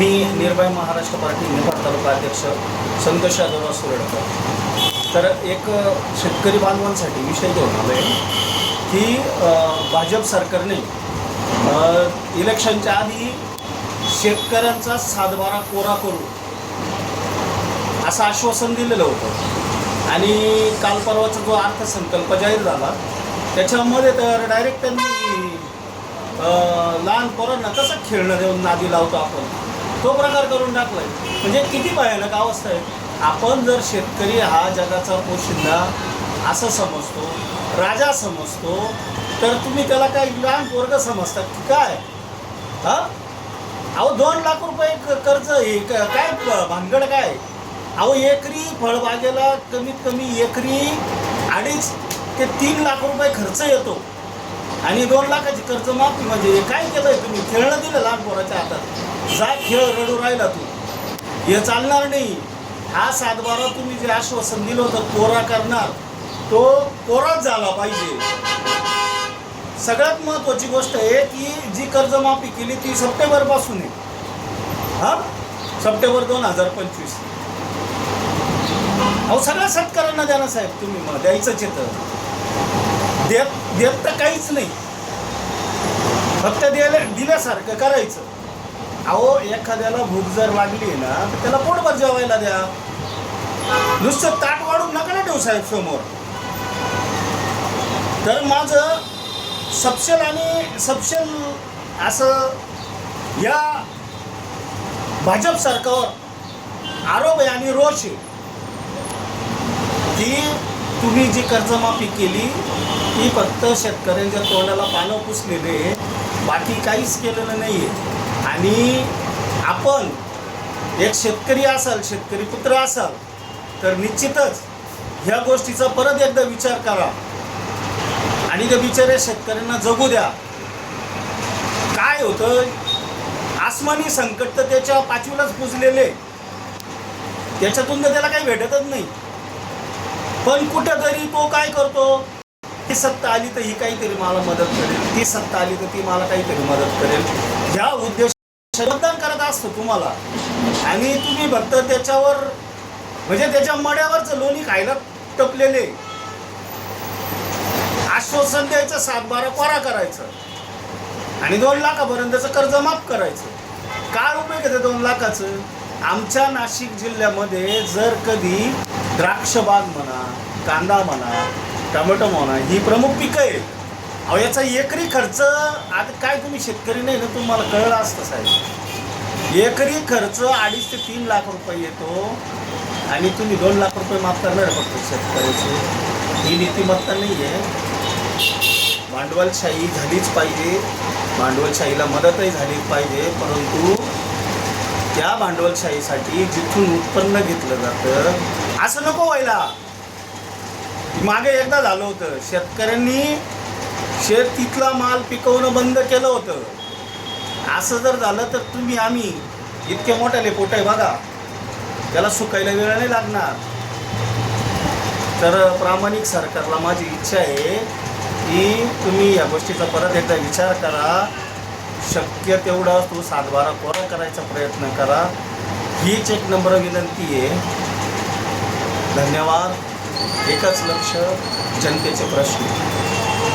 मी निर्भय महाराष्ट्र पार्टी निफाड तालुका अध्यक्ष संतोष यादव सुरडकर. तर एक शेतकरी बांधवांसाठी विषय घेऊन आलो आहे की भाजप सरकारने इलेक्शनच्या आधी शेतकऱ्यांचा सातबारा कोरा करू असं आश्वासन दिलेलं होतं आणि काल परवाचा जो अर्थसंकल्प जाहीर झाला त्याच्यामध्ये तर डायरेक्ट त्यांनी लहान पोरांना कसं खेळणं देऊन नादी लावतो आपण तो प्रकार करून टाकलाय. म्हणजे किती भयानक अवस्था आहे. आपण जर शेतकरी हा जगाचा पोशिंदा असं समजतो, राजा समजतो, तर तुम्ही त्याला काय लहान पोरगं समजता की काय? हा अहो 2 लाख रुपये कर्ज हे काय भानगड काय? अहो एकरी फळबागेला कमीत कमी एकरी 2.5 ते 3 लाख रुपये खर्च येतो आणि 2 लाखाची कर्जमाफी म्हणजे काय केलंय तुम्ही? खेळणं दिलं लहान पोराच्या हातात. जा खेळ, रडू राहिला तू, हे चालणार नाही. हा सातबारा तुम्ही जे आश्वासन दिलं होतं कोरा करणार तो कोराच झाला पाहिजे. सगळ्यात महत्त्वाची गोष्ट आहे की जी कर्जमाफी केली ती सप्टेंबरपासून आहे. हा सप्टेंबर 2025. अहो सगळ्या शेतकऱ्यांना द्या ना साहेब तुम्ही, मग द्यायचंच येतं. देत तर काहीच नाही, फक्त दिल्यासारखं करायचं. अहो एखाद्याला भूक जर लागली ना तर त्याला पोटभर जेवायला द्या. नुसतं ताट वाढून नका ना ठेवू साहेब समोर. तर माझं सपशेल असं या भाजप सरकारवर आरोप आहे आणि रोष आहे की तुम्ही जी कर्जमाफी केली ती फक्त शेतकऱ्यांच्या तोंडाला पानं पुसलेले, बाकी काहीच केलेलं नाही आहे. आणि आपण एक शेतकरी असाल, शेतकरी पुत्र असाल तर निश्चितच ह्या गोष्टीचा परत एकदा विचार करा आणि त्या बिचाऱ्या शेतकऱ्यांना जगू द्या. काय होतं, आसमानी संकट तर त्याच्या पाचवीलाच पुजलेले, त्याच्यातून तर त्याला काही भेटतच नाही. पण कुठेतरी तो काय करतो, ती सत्ता आली तर ही काहीतरी मला मदत करेल, ती सत्ता आली तर ती मला काहीतरी मदत करेल, ह्या उद्देश मतदान करत असतो तुम्हाला. आणि तुम्ही फक्त त्याच्यावर म्हणजे त्याच्या मड्यावरचं लोणी खायला टपलेले. आश्वासन द्यायचं, सातबारा कोरा करायचं आणि 2 लाखापर्यंतचं कर्ज माफ करायचं. काय उपयोग आहे 2 लाखाचं? आमच्या नाशिक जिल्ह्यामध्ये जर कधी द्राक्ष बाग म्हणा, कांदा म्हणा, टोमॅटो म्हणा, ही प्रमुख पिकं आहे. अहो याचा एकरी खर्च आता काय, तुम्ही शेतकरी नाही ना, तुम्हाला कळलं असतं साहेब. एकरी खर्च 2.5 ते 3 लाख रुपये येतो आणि तुम्ही 2 लाख रुपये माफ करणार फक्त शेतकऱ्याचे. ही नीतिमत्ता नाही आहे. भांडवलशाही झालीच पाहिजे, भांडवलशाहीला मदतही झालीच पाहिजे, परंतु त्या भांडवलशाहीसाठी जिथून उत्पन्न घेतलं जातं असं नको व्हायला. मागे एकदा झालं होतं, शेतकऱ्यांनी शेतीतला माल पिकवणं बंद केलं होतं. असं जर झालं तर तुम्ही आम्ही इतके मोठ्याले पोट आहे बघा, त्याला सुकायला वेळ नाही लागणार. तर प्रामाणिक सरकारला माझी इच्छा आहे की तुम्ही या गोष्टीचा परत एकदा विचार करा. शक्य तेवढा तो सातबारा कोरा करायचा प्रयत्न करा. हीच एक नम्र विनंती आहे. धन्यवाद. एकच लक्ष, जनतेचे प्रश्न.